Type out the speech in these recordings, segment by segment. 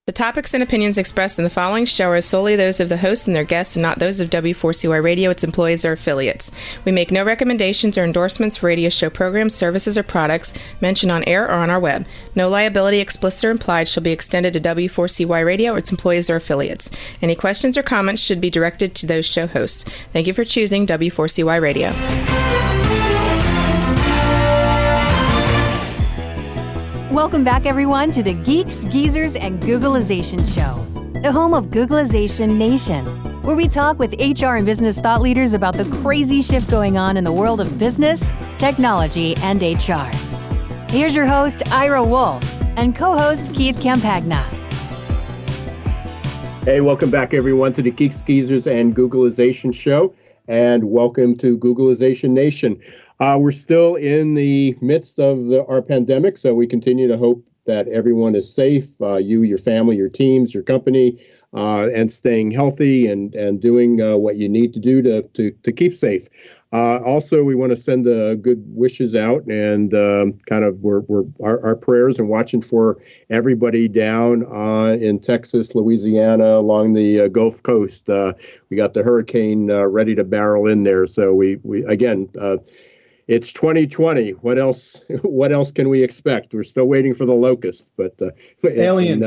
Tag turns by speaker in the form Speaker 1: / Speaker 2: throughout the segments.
Speaker 1: The topics and opinions expressed in the following show are solely those of the hosts and their guests and not those of W4CY Radio, its employees, or affiliates. We make no recommendations or endorsements for radio show programs, services, or products mentioned on air or on our web. No liability, explicit or implied, shall be extended to W4CY Radio or its employees or affiliates. Any questions or comments should be directed to those show hosts. Thank you for choosing W4CY Radio.
Speaker 2: Welcome back, everyone, to the Geeks, Geezers, and Googlization Show, the home of Googlization Nation, where we talk with HR and business thought leaders about the crazy shift going on in the world of business, technology, and HR. Here's your host, Ira Wolf, and co-host Keith Campagna.
Speaker 3: Hey, welcome back, everyone, to the Geeks, Geezers, and Googlization Show, and welcome to Googlization Nation. We're still in the midst of our pandemic, so we continue to hope that everyone is safe, you, your family, your teams, your company, and staying healthy and doing what you need to do to keep safe. Also, we want to send good wishes out and our prayers and watching for everybody down in Texas, Louisiana, along the Gulf Coast. We got the hurricane ready to barrel in there, so we again. It's 2020. What else can we expect? We're still waiting for the locust, but
Speaker 4: aliens.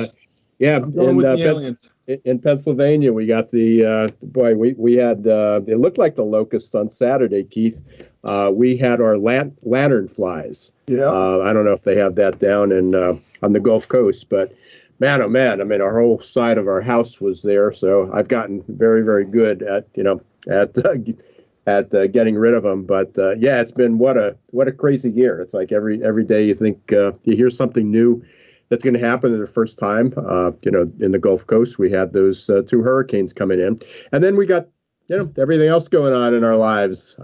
Speaker 3: Aliens. In Pennsylvania, we got the we had it looked like the locust on Saturday, Keith. We had our lantern flies.
Speaker 4: Yeah.
Speaker 3: I don't know if they have that down on the Gulf Coast, but man, oh man, I mean, our whole side of our house was there. So I've gotten very, very good at getting rid of them. But it's been what a crazy year. It's like every day you think you hear something new that's going to happen for the first time. In the Gulf Coast, we had those two hurricanes coming in. And then we got, everything else going on in our lives.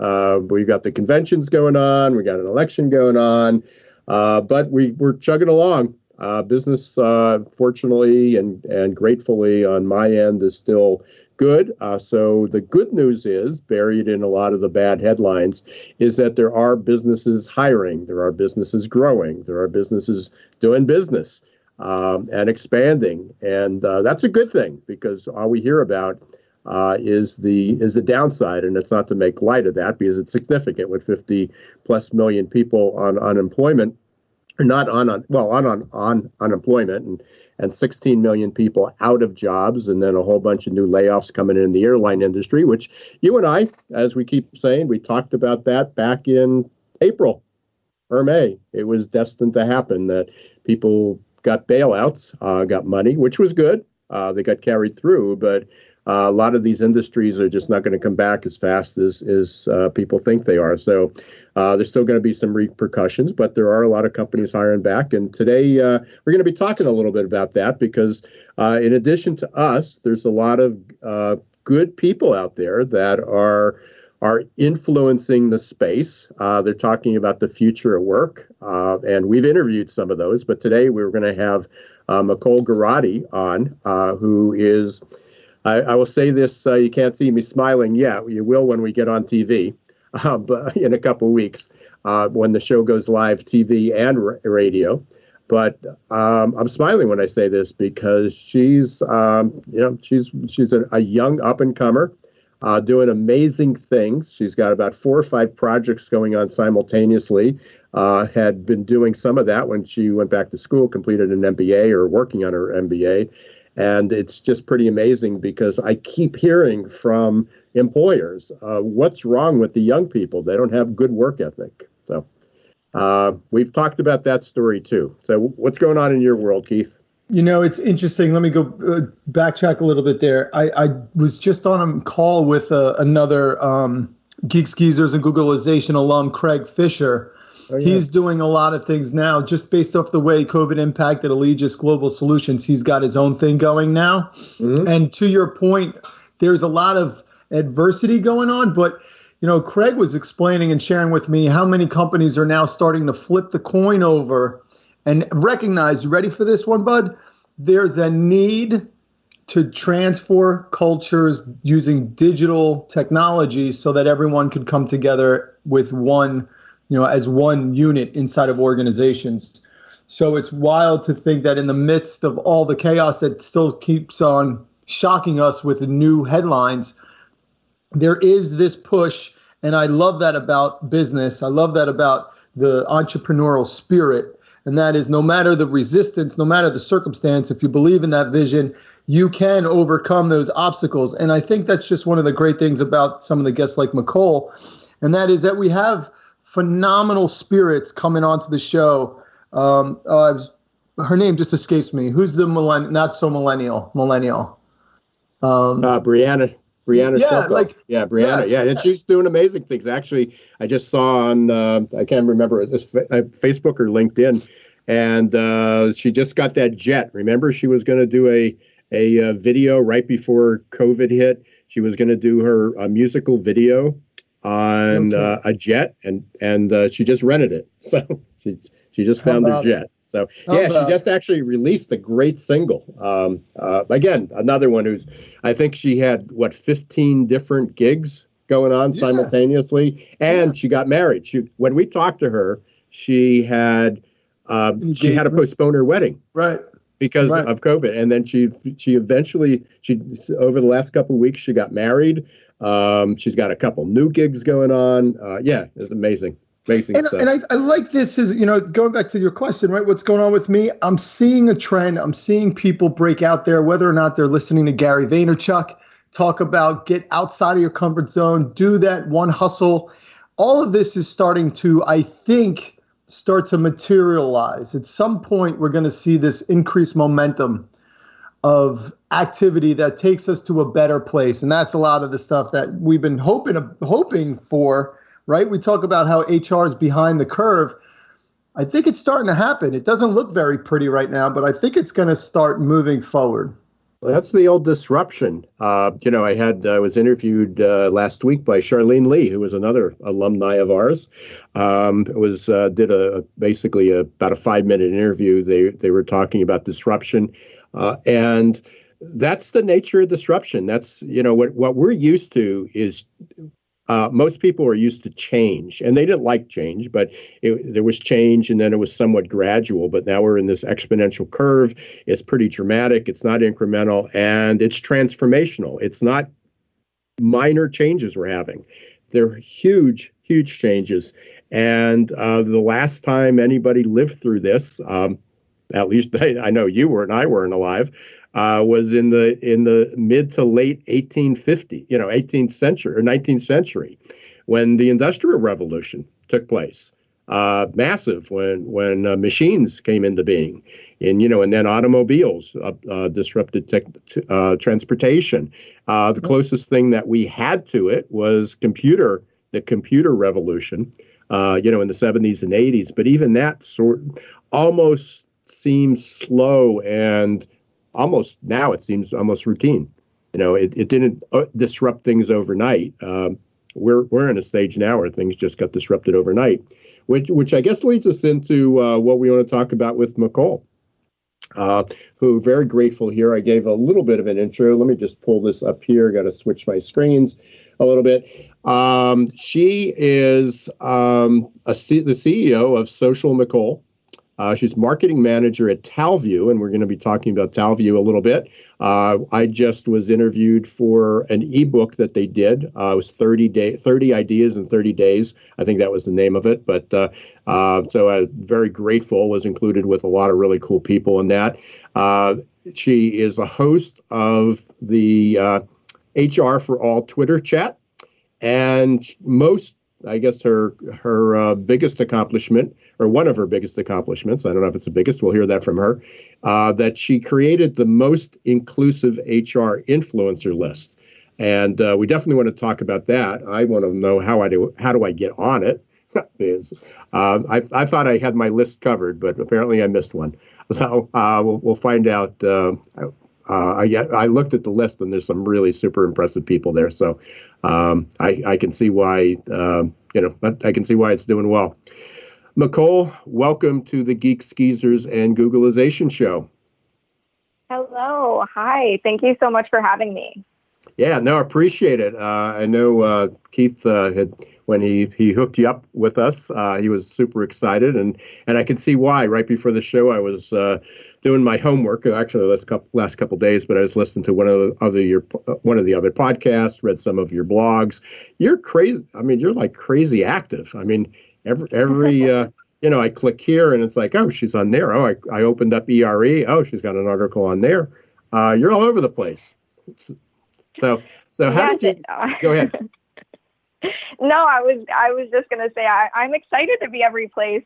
Speaker 3: We got the conventions going on. We got an election going on. But we're chugging along. Business, fortunately and gratefully on my end, is still good. So the good news is, buried in a lot of the bad headlines, is that there are businesses hiring, there are businesses growing, there are businesses doing business and expanding. And that's a good thing, because all we hear about is the downside. And it's not to make light of that, because it's significant with 50 plus million people on unemployment, or not on unemployment, and 16 million people out of jobs, and then a whole bunch of new layoffs coming in the airline industry, which you and I, as we keep saying, we talked about that back in April or May. It was destined to happen, that people got bailouts, got money, which was good. They got carried through, but a lot of these industries are just not going to come back as fast as people think they are. So there's still going to be some repercussions, but there are a lot of companies hiring back. And today we're going to be talking a little bit about that, because in addition to us, there's a lot of good people out there that are influencing the space. They're talking about the future of work, and we've interviewed some of those. But today we're going to have Nicole Garati on, who is... I will say this, you can't see me smiling yet. You will when we get on TV, but in a couple of weeks, when the show goes live, TV and radio. But I'm smiling when I say this, because she's a young up-and-comer, doing amazing things. She's got about 4 or 5 projects going on simultaneously. Had been doing some of that when she went back to school, completed an MBA, or working on her MBA. And it's just pretty amazing, because I keep hearing from employers, what's wrong with the young people? They don't have good work ethic. So we've talked about that story, too. So what's going on in your world, Keith?
Speaker 4: It's interesting. Let me go backtrack a little bit there. I was just on a call with another Geeks, Geezers, and Googlization alum, Craig Fisher. Oh, yeah. He's doing a lot of things now, just based off the way COVID impacted Allegis Global Solutions. He's got his own thing going now. Mm-hmm. And to your point, there's a lot of adversity going on. But, Craig was explaining and sharing with me how many companies are now starting to flip the coin over and recognize, you ready for this one, bud? There's a need to transfer cultures using digital technology so that everyone could come together with one, as one unit inside of organizations. So it's wild to think that in the midst of all the chaos that still keeps on shocking us with new headlines, there is this push. And I love that about business. I love that about the entrepreneurial spirit. And that is, no matter the resistance, no matter the circumstance, if you believe in that vision, you can overcome those obstacles. And I think that's just one of the great things about some of the guests like Nicole. And that is that we have phenomenal spirits coming onto the show. Her name just escapes me. Who's the not so millennial?
Speaker 3: Brianna
Speaker 4: yeah,
Speaker 3: Shelfeld. Brianna.
Speaker 4: Yes,
Speaker 3: yeah, and she's doing amazing things. Actually, I just saw on I can't remember it's Facebook or LinkedIn, and she just got that jet. Remember, she was going to do a video right before COVID hit. She was going to do her musical video on a jet, and she just rented it. So she just found her jet. So she just actually released a great single. Again, another one who's, I think she had 15 different gigs going on simultaneously, and she got married. When we talked to her, she had to postpone her wedding,
Speaker 4: right,
Speaker 3: because of COVID, and then she eventually over the last couple of weeks she got married. She's got a couple new gigs going on. It's amazing. Stuff.
Speaker 4: And I like this is, going back to your question, right? What's going on with me? I'm seeing a trend. I'm seeing people break out there, whether or not they're listening to Gary Vaynerchuk talk about get outside of your comfort zone, do that one hustle. All of this is starting to, I think, start to materialize. At some point, we're going to see this increased momentum of activity that takes us to a better place. And that's a lot of the stuff that we've been hoping for. Right? We talk about how HR is behind the curve. I think it's starting to happen. It doesn't look very pretty right now, but I think it's going to start moving forward.
Speaker 3: Well, that's the old disruption. I was interviewed last week by Charlene Lee, who was another alumni of ours. Did basically about a 5-minute interview. They were talking about disruption, and that's the nature of disruption. That's what we're used to is. Most people are used to change, and they didn't like change, but there was change, and then it was somewhat gradual. But now we're in this exponential curve. It's pretty dramatic. It's not incremental, and it's transformational. It's not minor changes we're having. They're huge, huge changes. And the last time anybody lived through this, at least I know you weren't, I weren't alive, was in the mid to late 18th century or 19th century, when the Industrial Revolution took place. Massive when machines came into being, and then automobiles disrupted transportation. The closest thing that we had to it was the computer revolution, in the 70s and 80s. But even that almost seems slow, and almost now it seems almost routine. It didn't disrupt things overnight. We're in a stage now where things just got disrupted overnight, which I guess leads us into what we want to talk about with Nicole, who very grateful here. I gave a little bit of an intro. Let me just pull this up here. Got to switch my screens a little bit. She is the CEO of Social Nicole. She's marketing manager at Talview, and we're going to be talking about Talview a little bit. I just was interviewed for an ebook that they did. It was 30 ideas in 30 days. I think that was the name of it. But so I'm very grateful. Was included with a lot of really cool people in that. She is a host of the HR for All Twitter chat, and I guess her biggest accomplishment, or one of her biggest accomplishments, I don't know if it's the biggest, we'll hear that from her, that she created the most inclusive HR influencer list. And we definitely want to talk about that. I want to know how do I get on it? I thought I had my list covered, but apparently I missed one. So we'll find out. I looked at the list, and there's some really super impressive people there. So I can see why I can see why it's doing well. Nicole, welcome to the Geeks, Geezers, and Googleization show.
Speaker 5: Hello. Hi. Thank you so much for having me.
Speaker 3: Yeah, no, I appreciate it. I know Keith when he hooked you up with us. He was super excited, and I could see why. Right before the show, I was doing my homework. Actually, last couple days, but I was listening to one of the other podcasts, read some of your blogs. You're crazy. I mean, you're like crazy active. I mean, every I click here and it's like, oh, she's on there. Oh, I opened up ERE. Oh, she's got an article on there. You're all over the place. So how did you go ahead?
Speaker 5: No, I was just gonna say I'm excited to be every place.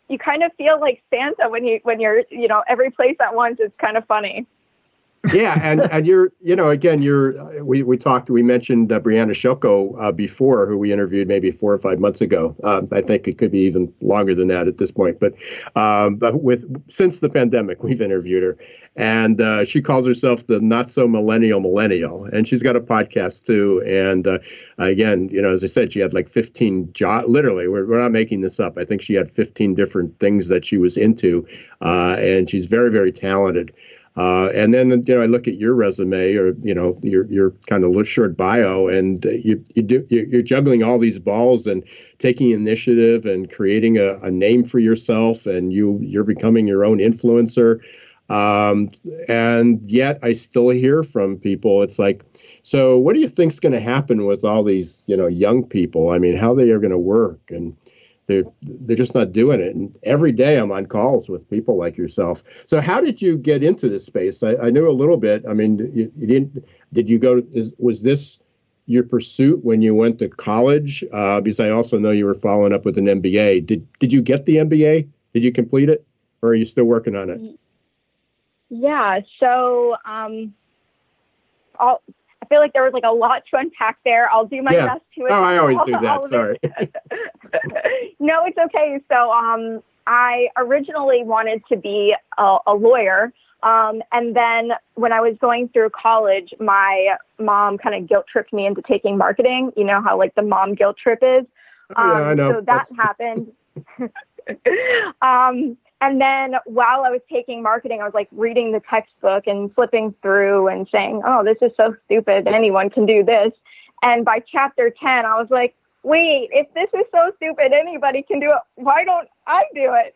Speaker 5: You kind of feel like Santa when you're every place at once. It's kind of funny.
Speaker 3: Yeah, and you're we mentioned Brianna Shoko before, who we interviewed maybe 4 or 5 months ago. I think it could be even longer than that at this point, but since the pandemic we've interviewed her, and she calls herself the not so millennial, and she's got a podcast too. And again, as I said, she had like 15 jobs. Literally, we're not making this up. I think she had 15 different things that she was into, and she's very, very talented. And then, I look at your resume or, your kind of short bio, and you're juggling all these balls and taking initiative and creating a name for yourself, and you're becoming your own influencer. And yet I still hear from people. It's like, so what do you think's going to happen with all these, young people? I mean, how they are going to work, and they're just not doing it. And every day I'm on calls with people like yourself. So how did you get into this space? I knew a little bit. I mean, you didn't, did you go, was this your pursuit when you went to college? Because I also know you were following up with an MBA. Did you get the MBA? Did you complete it, or are you still working on it?
Speaker 5: Yeah. So, I feel like there was like a lot to unpack there. I'll do my best to.
Speaker 3: Oh, I always do that. Sorry.
Speaker 5: No, it's okay. So I originally wanted to be a lawyer. And then when I was going through college, my mom kind of guilt tripped me into taking marketing. You know how like the mom guilt trip is.
Speaker 3: Yeah, I know.
Speaker 5: So that happened. And then while I was taking marketing, I was like reading the textbook and flipping through and saying, oh, this is so stupid. Anyone can do this. And by chapter 10, I was like, wait, if this is so stupid, anybody can do it. Why don't I do it?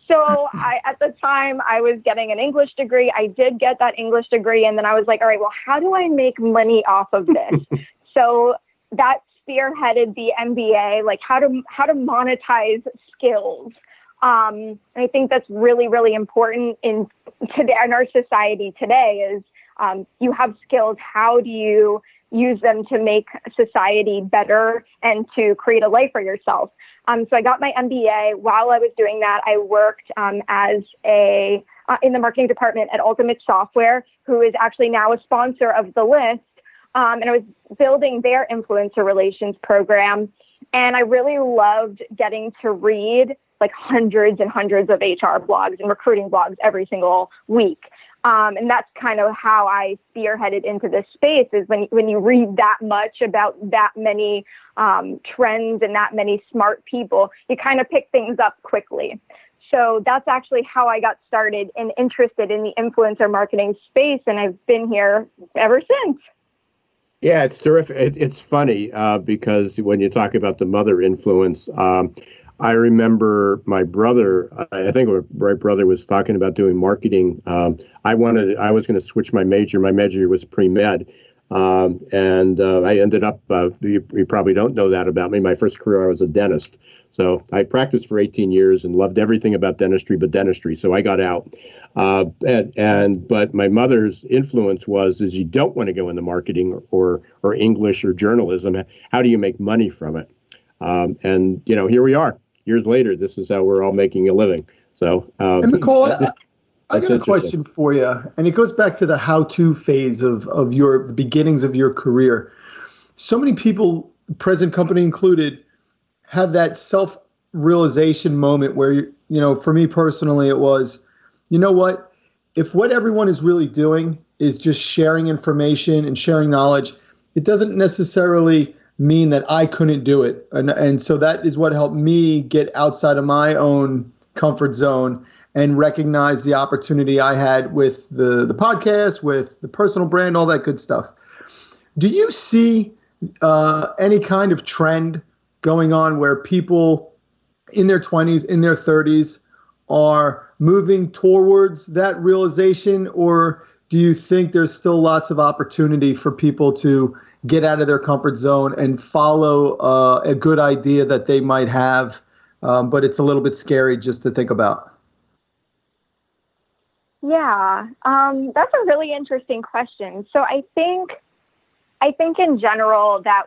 Speaker 5: So at the time I was getting an English degree. I did get that English degree. And then I was like, all right, well, how do I make money off of this? So that spearheaded the MBA, like how to monetize skills. And I think that's really, really important in our society today is you have skills. How do you use them to make society better and to create a life for yourself? So I got my MBA. While I was doing that, I worked as in the marketing department at Ultimate Software, who is actually now a sponsor of the list. And I was building their influencer relations program. And I really loved getting to read like hundreds and hundreds of HR blogs and recruiting blogs every single week. And that's kind of how I spearheaded into this space is when you read that much about that many trends and that many smart people, you kind of pick things up quickly. So that's actually how I got started and interested in the influencer marketing space. And I've been here ever since.
Speaker 3: Yeah, it's terrific. It's funny because when you talk about the mother influence, I remember my brother, I think my brother was talking about doing marketing. I was going to switch my major. My major was pre-med. And I ended up, you probably don't know that about me. My first career, I was a dentist. So I practiced for 18 years and loved everything about dentistry but dentistry. So I got out. But my mother's influence is you don't want to go into marketing or English or journalism. How do you make money from it? And here we are. Years later, this is how we're all making a living. So,
Speaker 4: and Nicole, I got a question for you, and it goes back to the how-to phase of the beginnings of your career. So many people, present company included, have that self-realization moment where, for me personally, it was, you know what? If what everyone is really doing is just sharing information and sharing knowledge, it doesn't necessarily mean that I couldn't do it. And so that is what helped me get outside of my own comfort zone and recognize the opportunity I had with the podcast, with the personal brand, all that good stuff. Do you see any kind of trend going on where people in their 20s, in their 30s are moving towards that realization, or do you think there's still lots of opportunity for people to get out of their comfort zone and follow a good idea that they might have, but it's a little bit scary just to think about?
Speaker 5: Yeah, that's a really interesting question. So I think in general that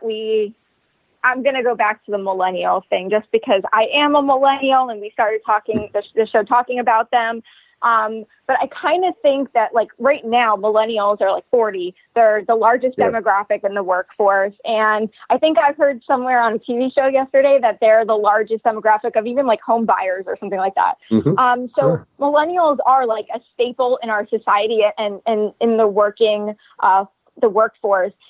Speaker 5: I'm going to go back to the millennial thing just because I am a millennial and we started the show talking about them. But I kind of think that like right now, millennials are like 40. They're the largest demographic in the workforce. And I think I've heard somewhere on a TV show yesterday that they're the largest demographic of even like home buyers or something like that. Mm-hmm. So millennials are like a staple in our society and in the workforce.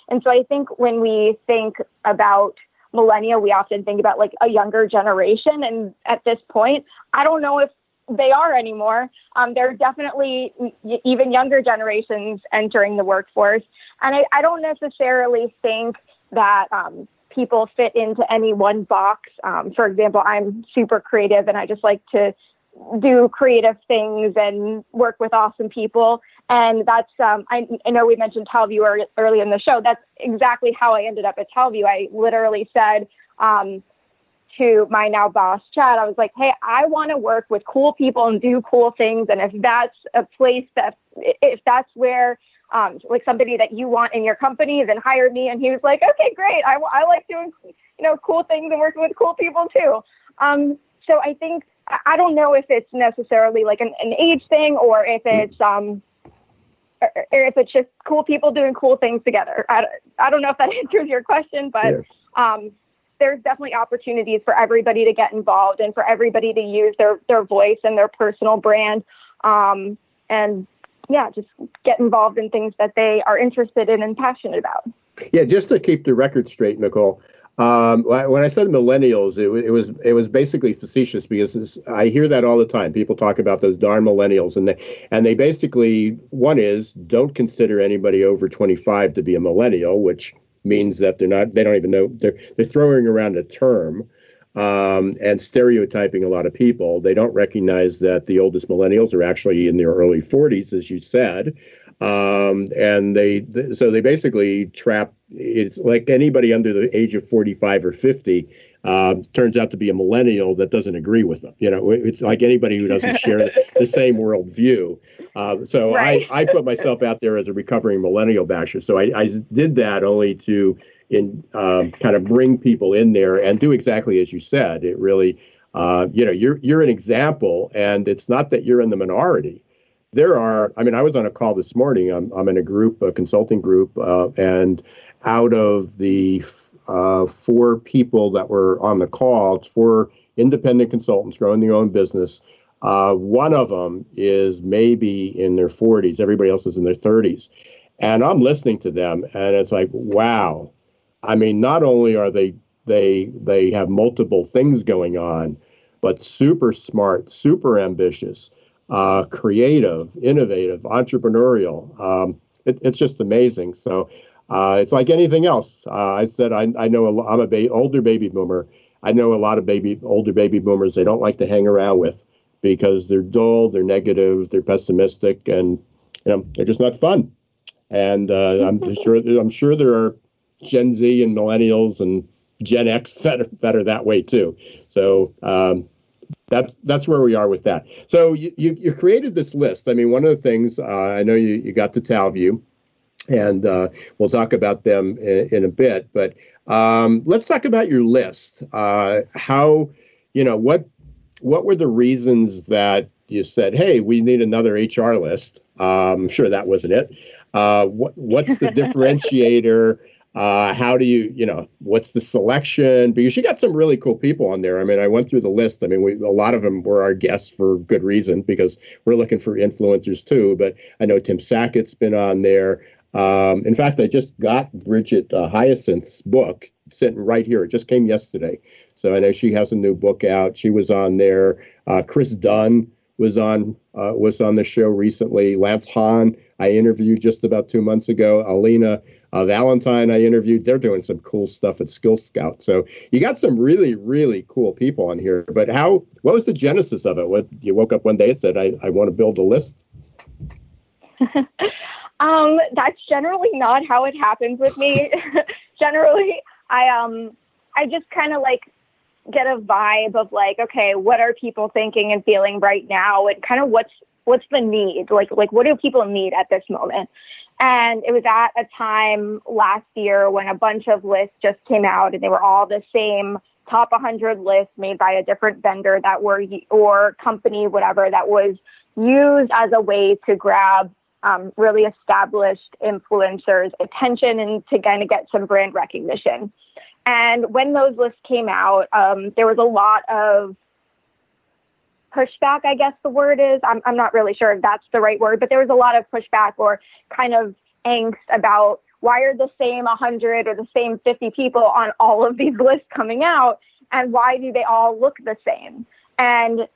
Speaker 5: And so I think when we think about millennial, we often think about like a younger generation. And at this point, I don't know if they are anymore. There are definitely even younger generations entering the workforce. And I don't necessarily think that people fit into any one box. For example, I'm super creative and I just like to do creative things and work with awesome people. And that's, I know we mentioned Telview early in the show. That's exactly how I ended up at Telview. I literally said to my now boss, Chad, I was like, hey, I want to work with cool people and do cool things. And if that's a place if that's where, like somebody that you want in your company, then hire me. And he was like, okay, great. I like doing, cool things and working with cool people too. So I think, I don't know if it's necessarily like an age thing or if it's, or if it's just cool people doing cool things together. I don't know if that answers your question, but there's definitely opportunities for everybody to get involved and for everybody to use their voice and their personal brand. And just get involved in things that they are interested in and passionate about.
Speaker 3: Yeah, just to keep the record straight, Nicole, when I said millennials, it was basically facetious because I hear that all the time. People talk about those darn millennials, and they basically, one is don't consider anybody over 25 to be a millennial, which means that they don't even know, they're throwing around a term and stereotyping a lot of people. They don't recognize that the oldest millennials are actually in their early 40s, as you said. And they basically trap, it's like anybody under the age of 45 or 50 turns out to be a millennial that doesn't agree with them. It's like anybody who doesn't share the same worldview. So right. I put myself out there as a recovering millennial basher. So I did that only to kind of bring people in there and do exactly as you said. It really, you're an example, and it's not that you're in the minority. I was on a call this morning. I'm in a consulting group, and out of the 4 people that were on the call, it's 4 independent consultants growing their own business. One of them is maybe in their 40s. Everybody else is in their 30s. And I'm listening to them, and it's like, wow. I mean, not only are they have multiple things going on, but super smart, super ambitious, creative, innovative, entrepreneurial. It's just amazing. So it's like anything else. I said I know I'm older baby boomer. I know a lot of older baby boomers they don't like to hang around with because they're dull, they're negative, they're pessimistic, and they're just not fun. And I'm sure there are Gen Z and millennials and Gen X that are that way too. So that's where we are with that. So you created this list. I mean, one of the things I know you got to Telview, and we'll talk about them in a bit. But let's talk about your list. What were the reasons that you said, hey, we need another HR list? I'm sure that wasn't it. What's the differentiator? How do you, what's the selection? Because you got some really cool people on there. I mean, I went through the list. I mean, a lot of them were our guests for good reason because we're looking for influencers too. But I know Tim Sackett's been on there. In fact, I just got Bridget Hyacinth's book sitting right here. It just came yesterday. So I know she has a new book out. She was on there. Chris Dunn was on the show recently. Lance Hahn, I interviewed just about 2 months ago. Alina Valentine I interviewed, they're doing some cool stuff at Skill Scout. So you got some really, really cool people on here. But what was the genesis of it? What, you woke up one day and said, I want to build a list?
Speaker 5: That's generally not how it happens with me. Generally, I just kind of like get a vibe of like, okay, what are people thinking and feeling right now? And kind of what's the need? Like what do people need at this moment? And it was at a time last year when a bunch of lists just came out and they were all the same top 100 lists made by a different vendor or company, whatever, that was used as a way to grab really established influencers' attention and to kind of get some brand recognition. And when those lists came out, there was a lot of pushback, I guess the word is. I'm not really sure if that's the right word, but there was a lot of pushback or kind of angst about why are the same 100 or the same 50 people on all of these lists coming out, and why do they all look the same? And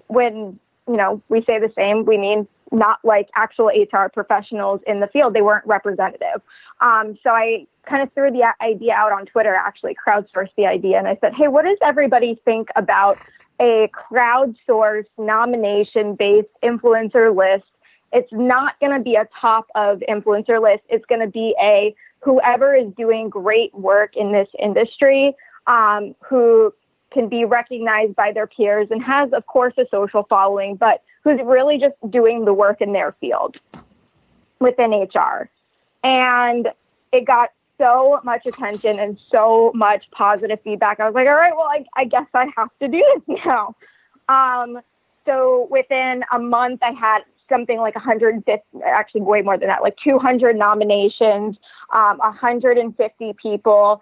Speaker 5: when, we say the same, we mean not like actual HR professionals in the field. They weren't representative. So I kind of threw the idea out on Twitter, actually crowdsourced the idea. And I said, hey, what does everybody think about a crowdsourced nomination-based influencer list? It's not going to be a top of influencer list. It's going to be a whoever is doing great work in this industry, who can be recognized by their peers and has, of course, a social following, but who's really just doing the work in their field within HR. And it got so much attention and so much positive feedback. I was like, all right, well, I guess I have to do this now. So within a month, I had something like 150, actually way more than that, like 200 nominations, 150 people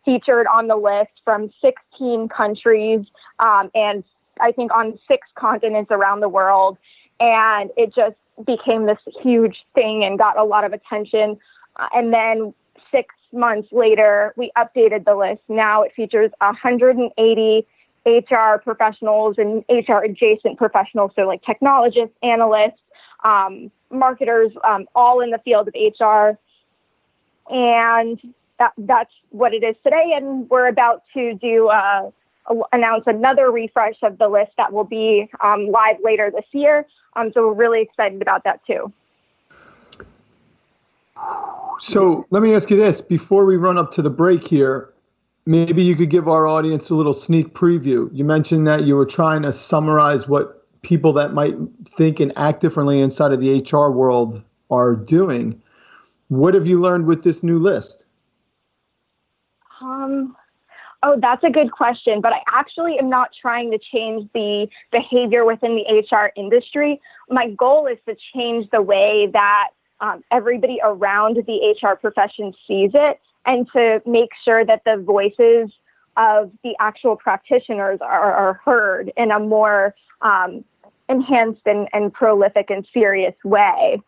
Speaker 5: featured on the list from 16 countries, and I think on 6 continents around the world. And it just became this huge thing and got a lot of attention. And then 6 months later, we updated the list. Now it features 180 HR professionals and HR adjacent professionals. So like technologists, analysts, marketers, all in the field of HR. And that's what it is today. And we're about to announce another refresh of the list that will be live later this year. So we're really excited about that too.
Speaker 4: So let me ask you this, before we run up to the break here, maybe you could give our audience a little sneak preview. You mentioned that you were trying to summarize what people that might think and act differently inside of the HR world are doing. What have you learned with this new list?
Speaker 5: Oh, that's a good question. But I actually am not trying to change the behavior within the HR industry. My goal is to change the way that everybody around the HR profession sees it, and to make sure that the voices of the actual practitioners are heard in a more enhanced and prolific and serious way.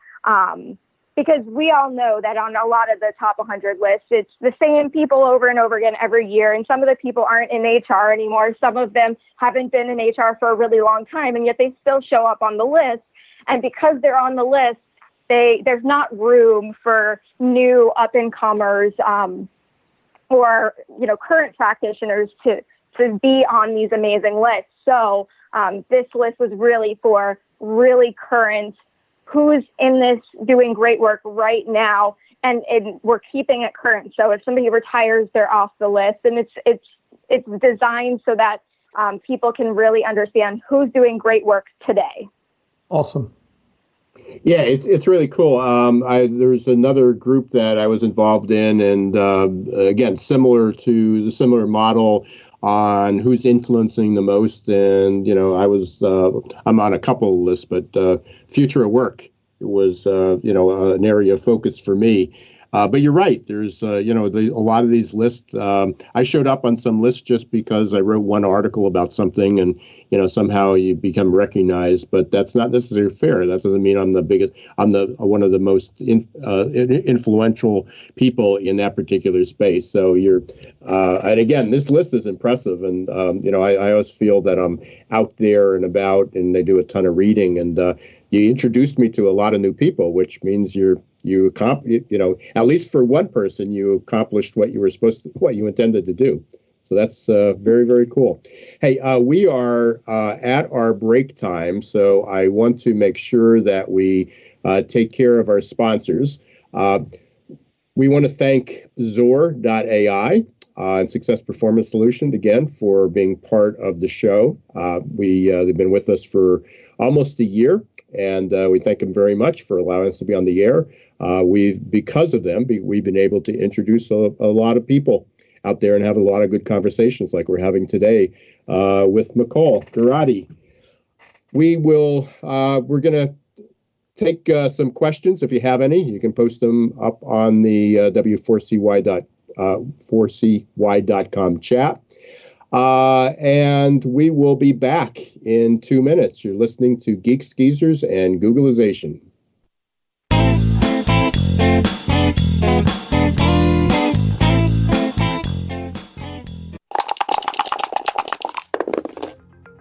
Speaker 5: Because we all know that on a lot of the top 100 lists, it's the same people over and over again every year. And some of the people aren't in HR anymore. Some of them haven't been in HR for a really long time, and yet they still show up on the list. And because they're on the list, there's not room for new up-and-comers or current practitioners to be on these amazing lists. So this list was really for really current, who's in this doing great work right now, and we're keeping it current. So if somebody retires, they're off the list, and it's designed so that people can really understand who's doing great work today.
Speaker 4: Awesome.
Speaker 3: Yeah, it's really cool. There's another group that I was involved in, and again, similar to the similar model on who's influencing the most. And I'm on a couple of lists, but future of work was an area of focus for me. But you're right. There's a lot of these lists. I showed up on some lists just because I wrote one article about something, and somehow you become recognized. But that's not necessarily fair. That doesn't mean I'm the biggest. I'm one of the most influential people in that particular space. So and again, this list is impressive. And I always feel that I'm out there and about, and they do a ton of reading. And you introduced me to a lot of new people, which means at least for one person, you accomplished what you intended to do. So that's very, very cool. Hey, we are at our break time, so I want to make sure that we take care of our sponsors. We want to thank Zor.ai and Success Performance Solutions again for being part of the show. They've been with us for almost a year, and we thank them very much for allowing us to be on the air. Because of them, we've been able to introduce a lot of people out there and have a lot of good conversations like we're having today with Nicole Garati. We're going to take some questions. If you have any, you can post them up on the w4cy.com chat. And we will be back in 2 minutes. You're listening to Geeks, Geezers, and Googleization.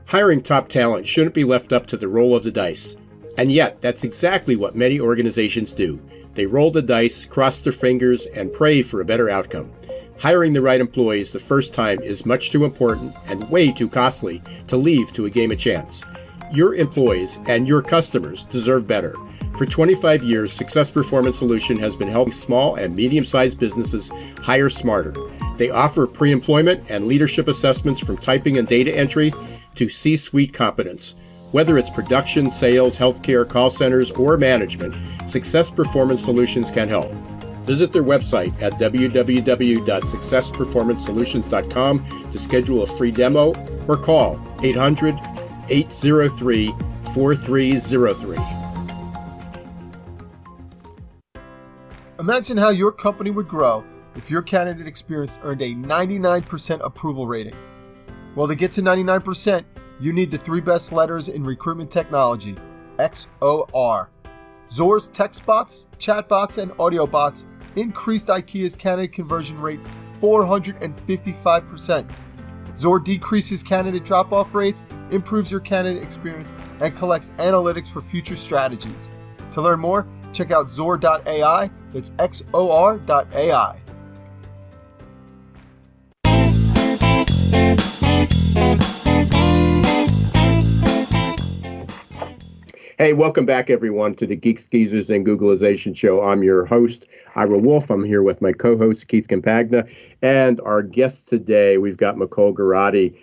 Speaker 3: Hiring top talent shouldn't be left up to the roll of the dice. And yet, that's exactly what many organizations do. They roll the dice, cross their fingers, and pray for a better outcome. Hiring the right employees the first time is much too important and way too costly to leave to a game of chance. Your employees and your customers deserve better. For 25 years, Success Performance Solutions has been helping small and medium-sized businesses hire smarter. They offer pre-employment and leadership assessments from typing and data entry to C-suite competence. Whether it's production, sales, healthcare, call centers, or management, Success Performance Solutions can help. Visit their website at www.successperformancesolutions.com to schedule a free demo or call 800-803-4303.
Speaker 4: Imagine how your company would grow if your candidate experience earned a 99% approval rating. Well, to get to 99%, you need the 3 best letters in recruitment technology, XOR. Zor's text bots, chat bots, and audio bots increased IKEA's candidate conversion rate 455%. Zor decreases candidate drop-off rates, improves your candidate experience, and collects analytics for future strategies. To learn more, check out Zor.ai. That's XOR.ai.
Speaker 3: Hey, welcome back, everyone, to the Geeks, Geezers, and Googleization show. I'm your host, Ira Wolf. I'm here with my co-host, Keith Campagna, and our guest today, we've got Nicole Garati,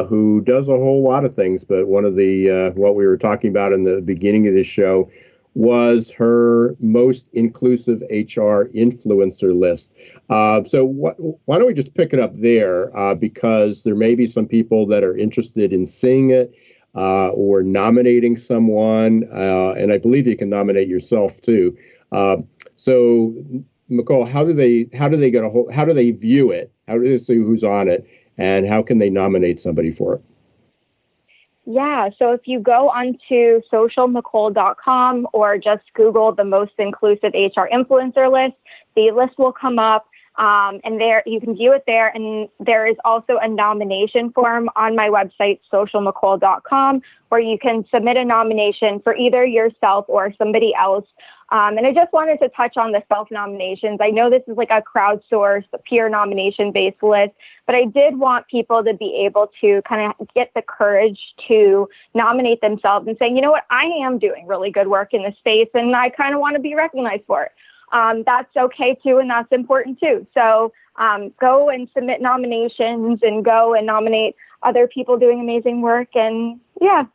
Speaker 3: who does a whole lot of things, but one of the, what we were talking about in the beginning of this show was her most inclusive HR influencer list. So why don't we just pick it up there, because there may be some people that are interested in seeing it, or nominating someone, and I believe you can nominate yourself too. So, Nicole, how do they view it? How do they see who's on it, and how can they nominate somebody for it?
Speaker 5: Yeah, so if you go onto socialnicole.com or just Google the most inclusive HR influencer list, the list will come up. And there you can view it there. And there is also a nomination form on my website, socialnicole.com, where you can submit a nomination for either yourself or somebody else. And I just wanted to touch on the self-nominations. I know this is like a crowdsourced, peer nomination-based list, but I did want people to be able to kind of get the courage to nominate themselves and say, you know what, I am doing really good work in this space, and I kind of want to be recognized for it. That's okay too, and that's important too. So go and submit nominations and go and nominate other people doing amazing work. And yeah.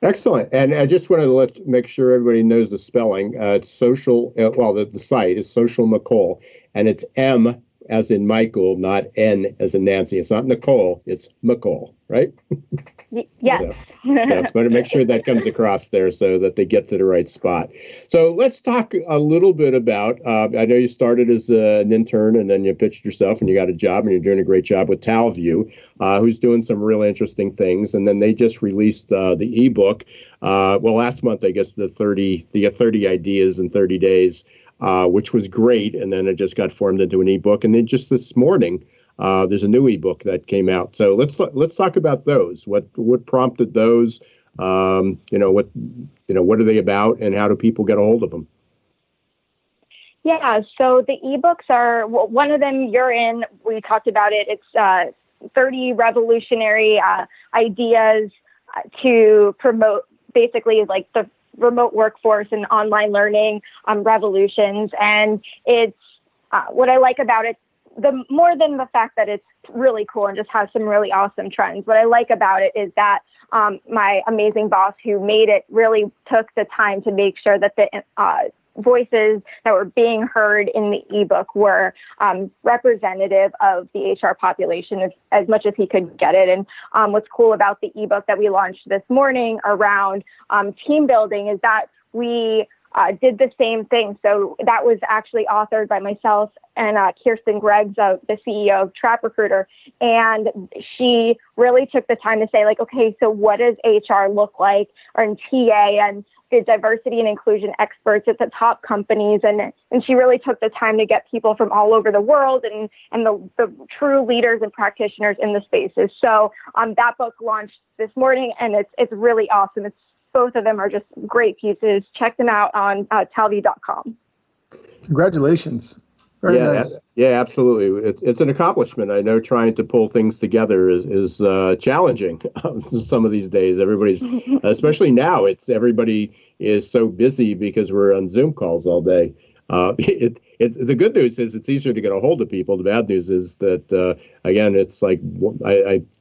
Speaker 3: Excellent. And I just wanted to make sure everybody knows the spelling. It's social, the site is Social Nicole, and it's M as in Michael, not N as in Nancy. It's not Nicole, it's McCall, right?
Speaker 5: Yes.
Speaker 3: So want to make sure that comes across there so that they get to the right spot. So let's talk a little bit about, I know you started as an intern and then you pitched yourself and you got a job and you're doing a great job with TalView, who's doing some really interesting things. And then they just released the ebook. Last month, I guess, the 30 ideas in 30 days, which was great. And then it just got formed into an ebook. And then just this morning, there's a new ebook that came out. So let's talk about those. What prompted those? What are they about, and how do people get a hold of them?
Speaker 5: Yeah, so the ebooks are, one of them you're in. We talked about it. It's 30 revolutionary ideas to promote basically like the remote workforce and online learning revolutions. And it's what I like about it, the more than the fact that it's really cool and just has some really awesome trends. What I like about it is that my amazing boss who made it really took the time to make sure that the voices that were being heard in the ebook were representative of the HR population as much as he could get it. And what's cool about the ebook that we launched this morning around team building is that we did the same thing. So that was actually authored by myself and Kirsten Greggs, the CEO of Trap Recruiter. And she really took the time to say, like, okay, so what does HR look like, or in TA, and the diversity and inclusion experts at the top companies. And she really took the time to get people from all over the world and the true leaders and practitioners in the spaces. So that book launched this morning, and it's really awesome. Both of them are just great pieces. Check them out on talvy.com.
Speaker 4: Congratulations. Very nice.
Speaker 3: Yeah, absolutely. It's an accomplishment. I know trying to pull things together is challenging some of these days. Everybody's, especially now, everybody is so busy because we're on Zoom calls all day. It's the good news is it's easier to get a hold of people. The bad news is that again, it's like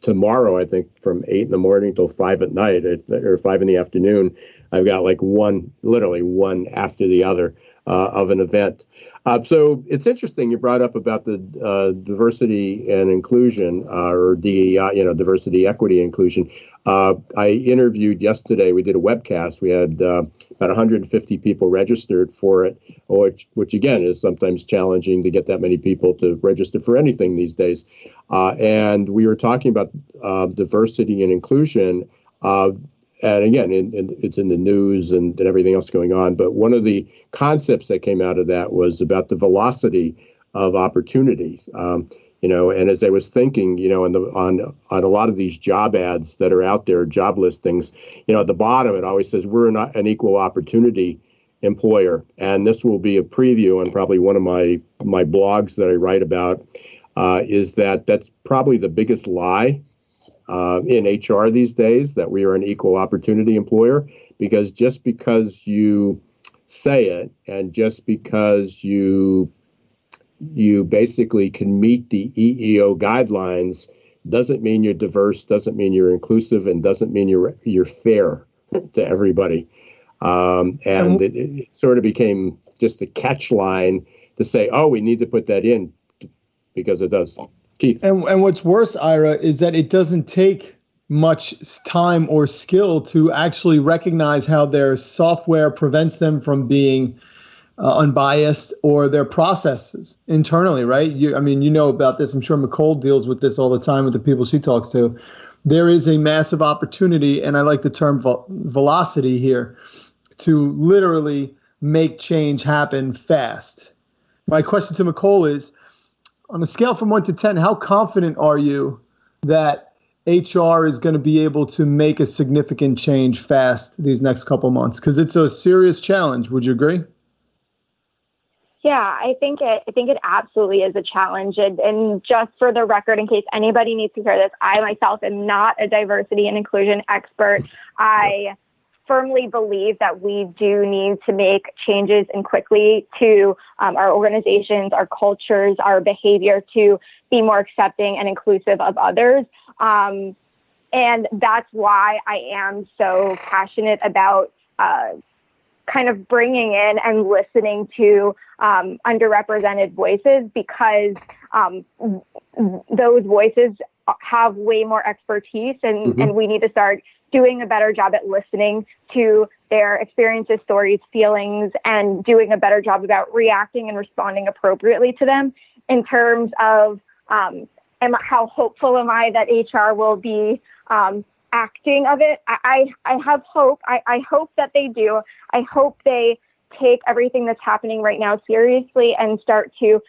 Speaker 3: tomorrow, I think from 8 in the morning till 5 at night or 5 in the afternoon, I've got like literally one after the other of an event. So it's interesting you brought up about the diversity and inclusion, or DEI, diversity, equity, inclusion. I interviewed yesterday. We did a webcast. We had about 150 people registered for it, which again is sometimes challenging to get that many people to register for anything these days. And we were talking about diversity and inclusion. And again, it's in the news and everything else going on. But one of the concepts that came out of that was about the velocity of opportunities. And as I was thinking, on a lot of these job ads that are out there, job listings, at the bottom, it always says we're not an equal opportunity employer. And this will be a preview on probably one of my blogs that I write about, is that's probably the biggest lie in HR these days, that we are an equal opportunity employer, because just because you say it and just because you basically can meet the EEO guidelines doesn't mean you're diverse, doesn't mean you're inclusive, and doesn't mean you're fair to everybody. And it sort of became just a catch line to say, oh, we need to put that in because it does. Keith.
Speaker 4: And what's worse, Ira, is that it doesn't take much time or skill to actually recognize how their software prevents them from being unbiased, or their processes internally, right? You know about this. I'm sure McCole deals with this all the time with the people she talks to. There is a massive opportunity, and I like the term velocity here, to literally make change happen fast. My question to McCole is, on a scale from 1 to 10, how confident are you that HR is going to be able to make a significant change fast these next couple months? Because it's a serious challenge. Would you agree?
Speaker 5: Yeah, I think it absolutely is a challenge. And just for the record, in case anybody needs to hear this, I myself am not a diversity and inclusion expert. I firmly believe that we do need to make changes and quickly to our organizations, our cultures, our behavior to be more accepting and inclusive of others. And that's why I am so passionate about kind of bringing in and listening to underrepresented voices, because those voices have way more expertise, and we need to start doing a better job at listening to their experiences, stories, feelings, and doing a better job about reacting and responding appropriately to them. In terms of how hopeful am I that HR will be acting of it? I have hope. I hope that they do. I hope they take everything that's happening right now seriously and start to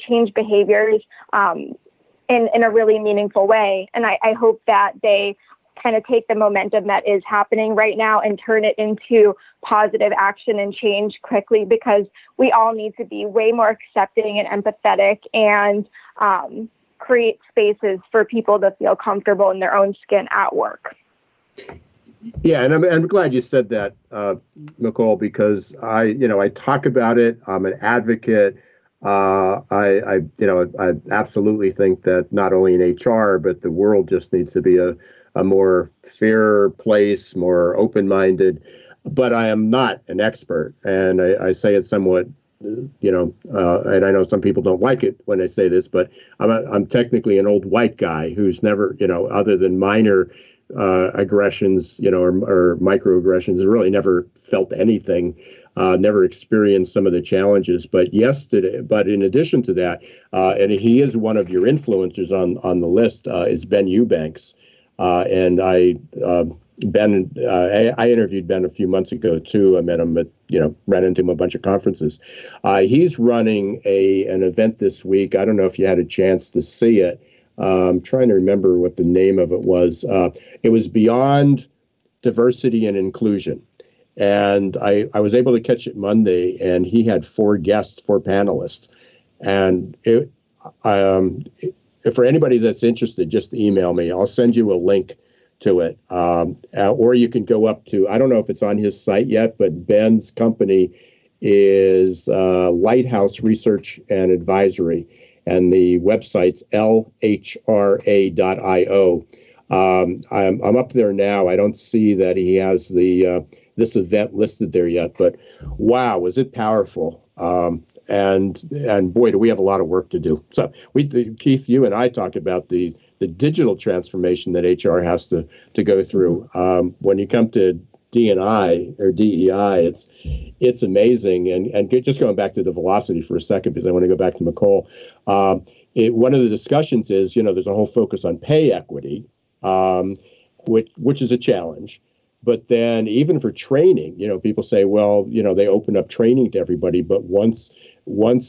Speaker 5: change behaviors in a really meaningful way. And I hope that they kind of take the momentum that is happening right now and turn it into positive action and change quickly, because we all need to be way more accepting and empathetic and create spaces for people to feel comfortable in their own skin at work.
Speaker 3: Yeah, and I'm glad you said that, Nicole, because I talk about it. I'm an advocate. I absolutely think that not only in HR, but the world just needs to be a more fair place, more open-minded. But I am not an expert, and I say it somewhat, and I know some people don't like it when I say this, but I'm technically an old white guy who's never, other than minor aggressions, or microaggressions, really never felt anything, never experienced some of the challenges. But in addition to that, and he is one of your influencers on the list, is Ben Eubanks. And I interviewed Ben a few months ago too. I met him ran into him at a bunch of conferences. He's running an event this week. I don't know if you had a chance to see it. I'm trying to remember what the name of it was. It was Beyond Diversity and Inclusion. And I was able to catch it Monday, and he had 4 panelists. And for anybody that's interested, just email me. I'll send you a link to it. Or you can go up to, I don't know if it's on his site yet, but Ben's company is Lighthouse Research and Advisory. And the website's lhra.io. I'm up there now. I don't see that he has this event listed there yet, but wow, was it powerful. And boy, do we have a lot of work to do. So Keith, you and I talk about the digital transformation that HR has to go through. When you come to D&I or DEI, it's amazing. And just going back to the velocity for a second, because I want to go back to Nicole. One of the discussions is, there's a whole focus on pay equity, which is a challenge. But then even for training, people say, well, they open up training to everybody. But once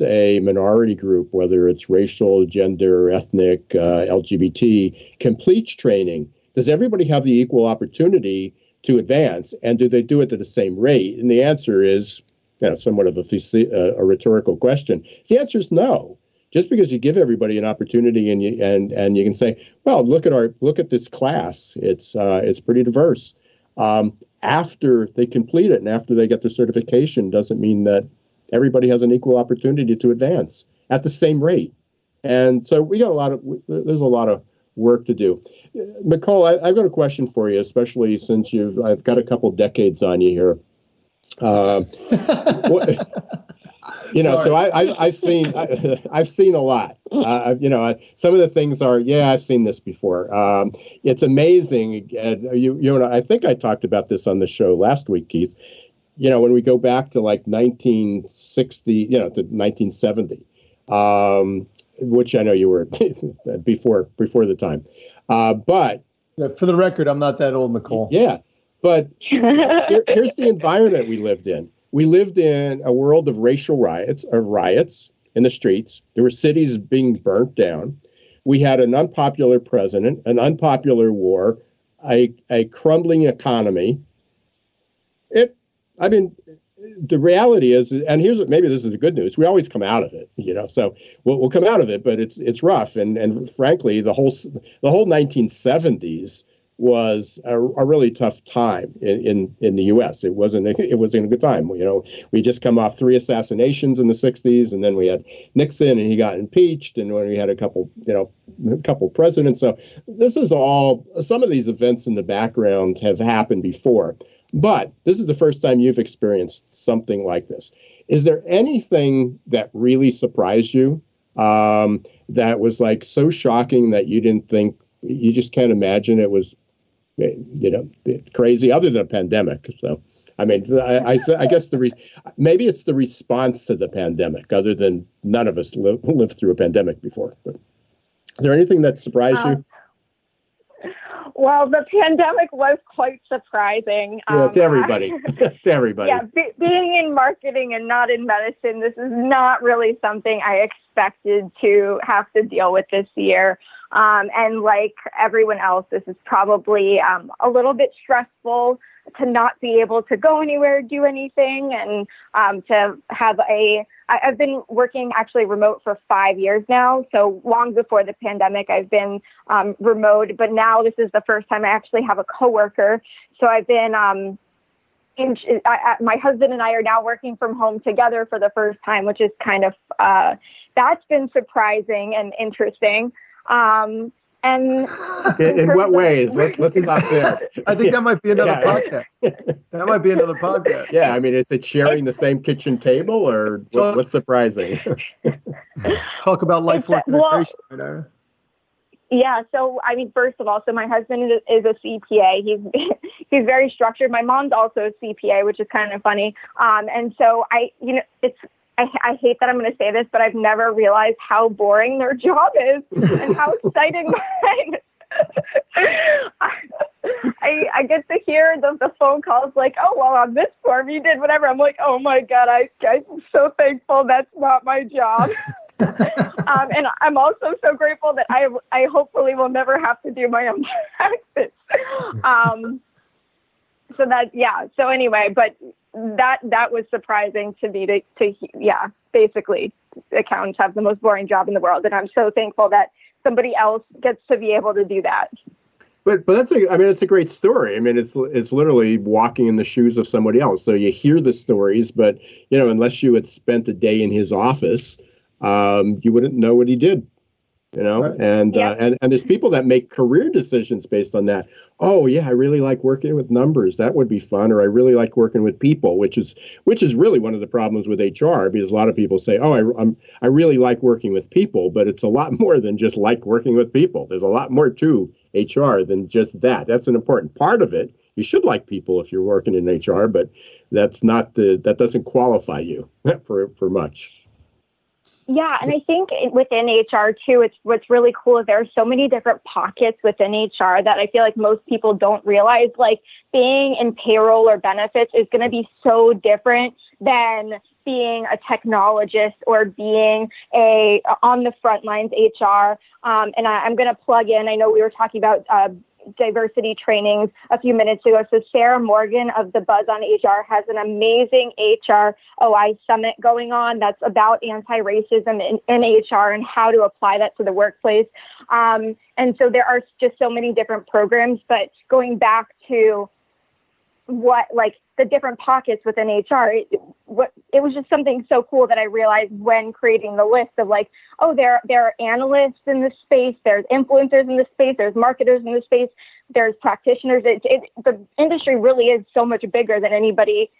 Speaker 3: a minority group, whether it's racial, gender, ethnic, LGBT, completes training, does everybody have the equal opportunity to advance? And do they do it at the same rate? And the answer is, somewhat of a rhetorical question. The answer is no. Just because you give everybody an opportunity and you can say, well, look at this class, it's pretty diverse. After they complete it and after they get the certification doesn't mean that everybody has an equal opportunity to advance at the same rate. And so there's a lot of work to do. Nicole, I've got a question for you, especially since I've got a couple decades on you here. So I've seen a lot. Some of the things are, I've seen this before. It's amazing. I think I talked about this on the show last week, Keith. When we go back to like 1960, to 1970, which I know you were before the time. But
Speaker 4: yeah, for the record, I'm not that old, Nicole.
Speaker 3: Yeah, but here's the environment we lived in. We lived in a world of racial riots in the streets. There were cities being burnt down. We had an unpopular president, an unpopular war, a crumbling economy. The reality is, and maybe this is the good news, we always come out of it, so we'll come out of it, but it's rough. And frankly, the whole 1970s was a really tough time in the U.S. It wasn't a good time. We just come off 3 assassinations in the 60s, and then we had Nixon, and he got impeached, and when we had a couple presidents. So this is all, some of these events in the background have happened before, but this is the first time you've experienced something like this. Is there anything that really surprised you, that was like so shocking that you didn't think, you just can't imagine it was, crazy, other than a pandemic? So, I guess maybe it's the response to the pandemic, other than none of us lived through a pandemic before. But is there anything that surprised you?
Speaker 5: Well, the pandemic was quite surprising.
Speaker 3: Yeah, to everybody. To everybody.
Speaker 5: Yeah, being in marketing and not in medicine, this is not really something I expected to have to deal with this year. And like everyone else, this is probably a little bit stressful to not be able to go anywhere, do anything, and to have I've been working actually remote for 5 years now. So long before the pandemic, I've been remote, but now this is the first time I actually have a coworker. So I've been, my husband and I are now working from home together for the first time, which is kind of, that's been surprising and interesting. And
Speaker 3: in what ways? Let's stop there.
Speaker 4: I think that might be another podcast. That might be another podcast.
Speaker 3: Yeah, I mean, is it sharing the same kitchen table, or what's surprising?
Speaker 4: Talk about life work integration. Right?
Speaker 5: Yeah, so I mean, first of all, so my husband is a CPA. He's very structured. My mom's also a CPA, which is kind of funny. And so I hate that I'm going to say this, but I've never realized how boring their job is and how exciting mine. I get to hear the phone calls like, oh, well, on this form you did whatever. I'm like, oh my God, I'm so thankful that's not my job. And I'm also so grateful that I hopefully will never have to do my own taxes. So that, yeah. So anyway, but that was surprising to me to basically accountants have the most boring job in the world. And I'm so thankful that somebody else gets to be able to do that.
Speaker 3: But it's a great story. I mean, it's literally walking in the shoes of somebody else. So you hear the stories, but unless you had spent a day in his office, you wouldn't know what he did. Right. And there's people that make career decisions based on that. Oh yeah, I really like working with numbers. That would be fun. Or I really like working with people, which is really one of the problems with HR, because a lot of people say, oh, I really like working with people, but it's a lot more than just like working with people. There's a lot more to HR than just that. That's an important part of it. You should like people if you're working in HR, but that doesn't qualify you for much.
Speaker 5: Yeah, and I think within HR too, what's really cool is there are so many different pockets within HR that I feel like most people don't realize. Like being in payroll or benefits is going to be so different than being a technologist or being on the front lines HR. And I'm going to plug in. I know we were talking about diversity trainings a few minutes ago. So Sarah Morgan of the Buzz on HR has an amazing HROI summit going on that's about anti-racism in HR and how to apply that to the workplace. And so there are just so many different programs, but going back to the different pockets within HR, it was just something so cool that I realized when creating the list of there are analysts in this space, there's influencers in this space, there's marketers in this space, there's practitioners. The industry really is so much bigger than anybody,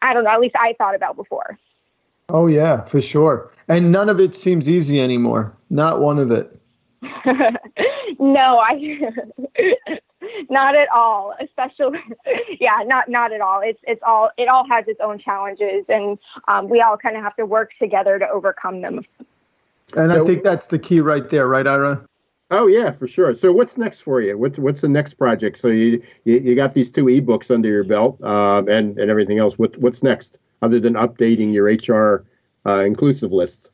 Speaker 5: I don't know, at least I thought about before.
Speaker 4: Oh yeah, for sure. And none of it seems easy anymore. Not one of it.
Speaker 5: No, not at all. Especially, not at all. It all has its own challenges, and we all kind of have to work together to overcome them.
Speaker 4: And I think that's the key right there, right, Ira?
Speaker 3: Oh yeah, for sure. So what's next for you? What's the next project? So you got these 2 ebooks under your belt, and everything else. What's next other than updating your HR inclusive list?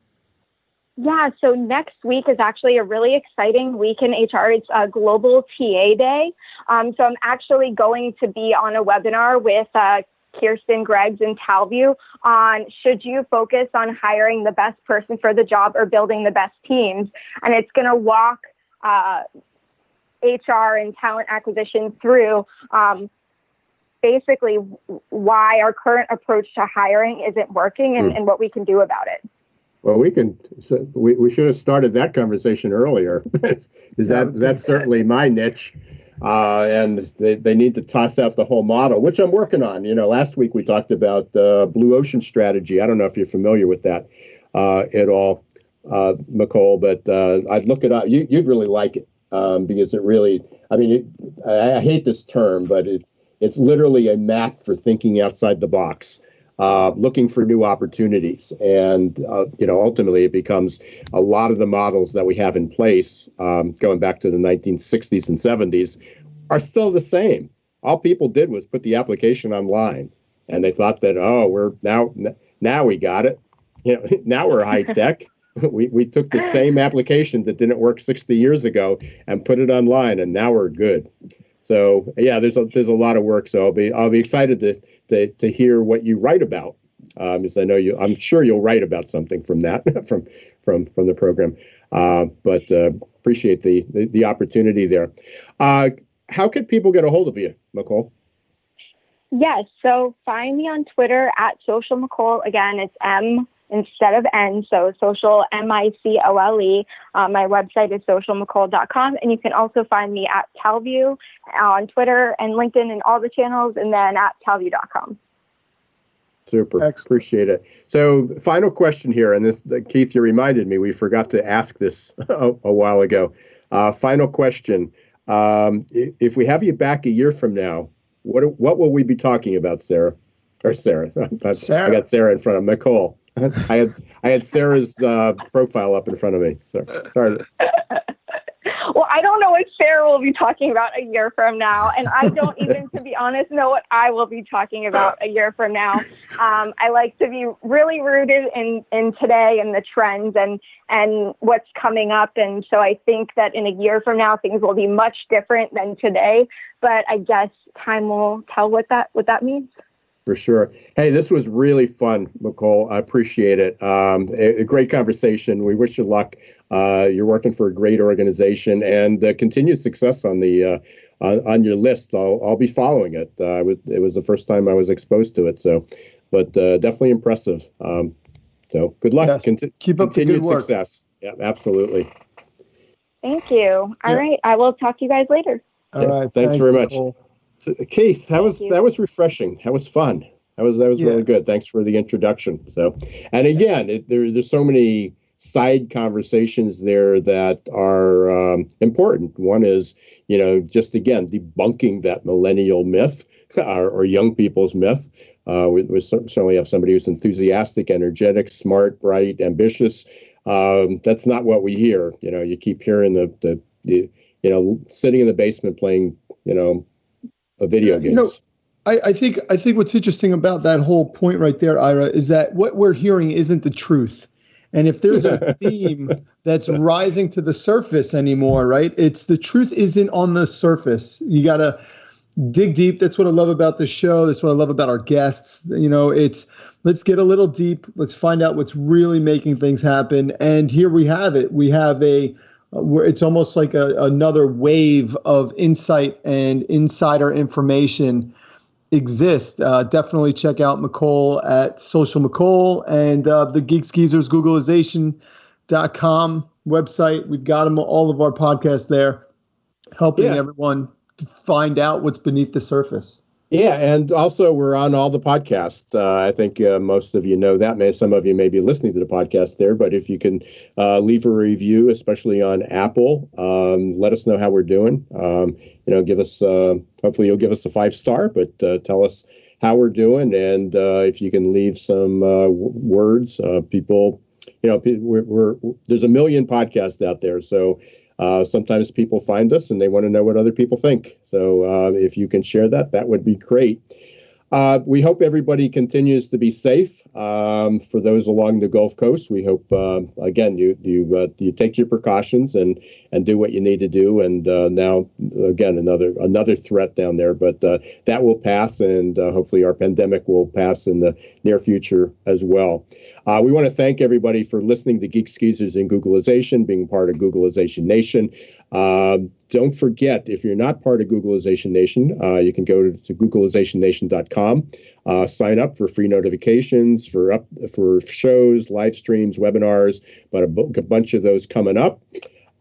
Speaker 5: Yeah, so next week is actually a really exciting week in HR. It's a Global TA Day. So I'm actually going to be on a webinar with Kirsten Greggs and Talview on should you focus on hiring the best person for the job or building the best teams? And it's going to walk HR and talent acquisition through basically why our current approach to hiring isn't working and what we can do about it.
Speaker 3: Well, we should have started that conversation earlier. That's certainly my niche, and they need to toss out the whole model, which I'm working on. Last week we talked about Blue Ocean strategy. I don't know if you're familiar with that at all, Nicole, but I'd look it up. You'd really like it because it really. I mean, I hate this term, but it's literally a map for thinking outside the box. Looking for new opportunities. And, ultimately it becomes a lot of the models that we have in place, going back to the 1960s and 70s, are still the same. All people did was put the application online, and they thought that, we're now we got it. Now we're high tech. We took the same application that didn't work 60 years ago and put it online, and now we're good. So yeah, there's a lot of work. So I'll be excited to hear what you write about, because I know I'm sure you'll write about something from that from the program. But appreciate the opportunity there. How could people get a hold of you, Nicole?
Speaker 5: Yes. So find me on Twitter at Social McCole. Again, it's M instead of N. So social MICOLE. My website is socialmccole.com. And you can also find me at Talview on Twitter and LinkedIn and all the channels, and then at talview.com.
Speaker 3: Super. Excellent. Appreciate it. So final question here, and this, Keith, you reminded me, we forgot to ask this a while ago. Final question. If we have you back a year from now, what will we be talking about, Sarah? Or Sarah?
Speaker 4: Sarah.
Speaker 3: I got Sarah in front of Nicole. I had Sarah's profile up in front of me. So sorry.
Speaker 5: Well, I don't know what Sarah will be talking about a year from now, and I don't even, to be honest, know what I will be talking about a year from now. I like to be really rooted in today and the trends and what's coming up, and so I think that in a year from now things will be much different than today. But I guess time will tell what that means.
Speaker 3: For sure. Hey, this was really fun, Nicole. I appreciate it. A great conversation. We wish you luck. You're working for a great organization, and continued success on the on your list. I'll be following it. It was the first time I was exposed to it. So, but definitely impressive. So good luck.
Speaker 4: Yes. Keep up the good work.
Speaker 3: Success. Yeah, absolutely.
Speaker 5: Thank you. All right. I will talk to you guys later.
Speaker 4: All right.
Speaker 3: Thanks very much.
Speaker 4: Nicole.
Speaker 3: So, Keith, that was refreshing. That was fun. That was really good. Thanks for the introduction. So, and again, there's so many side conversations there that are important. One is, just again debunking that millennial myth or young people's myth. We certainly have somebody who's enthusiastic, energetic, smart, bright, ambitious. That's not what we hear. You keep hearing the sitting in the basement playing video games.
Speaker 4: I think what's interesting about that whole point right there, Ira, is that what we're hearing isn't the truth. And if there's a theme that's rising to the surface anymore, right? It's the truth isn't on the surface. You got to dig deep. That's what I love about the show. That's what I love about our guests. It's let's get a little deep. Let's find out what's really making things happen. And here we have it. We have it's almost like another wave of insight and insider information exists. Definitely check out Nicole at Social McCole and the Geeks Geezers Googleization.com website. We've got them, all of our podcasts there, helping everyone to find out what's beneath the surface.
Speaker 3: Yeah, and also we're on all the podcasts. I think most of you know that. Some of you may be listening to the podcast there, but if you can leave a review, especially on Apple, let us know how we're doing. Give us, hopefully you'll give us a 5-star, but tell us how we're doing. And if you can leave some words, people, there's a million podcasts out there. So sometimes people find us and they want to know what other people think. So if you can share that would be great. We hope everybody continues to be safe. For those along the Gulf Coast, we hope again you take your precautions and do what you need to do. And now again another threat down there, but that will pass, and hopefully our pandemic will pass in the near future as well. We want to thank everybody for listening to Geeks, Geezers, and Googleization, being part of Googleization Nation. Don't forget, if you're not part of Googleization Nation, you can go to Googleizationnation.com, sign up for free notifications for shows, live streams, webinars, but a bunch of those coming up.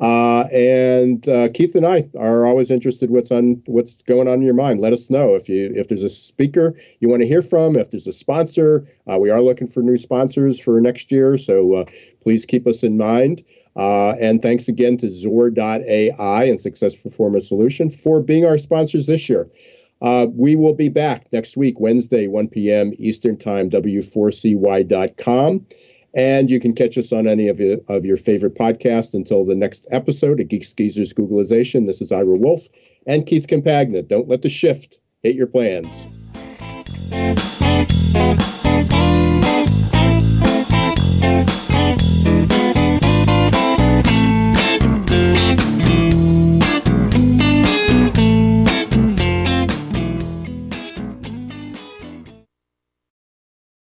Speaker 3: And Keith and I are always interested what's going on in your mind. Let us know if there's a speaker you want to hear from, if there's a sponsor. We are looking for new sponsors for next year, so please keep us in mind. And thanks again to Zor.ai and Success Performance Solution for being our sponsors this year. We will be back next week, Wednesday, 1 p.m. Eastern Time, W4CY.com. And you can catch us on any of your favorite podcasts. Until the next episode of Geeks, Geezers, Googleization, this is Ira Wolf and Keith Campagna. Don't let the shift hit your plans.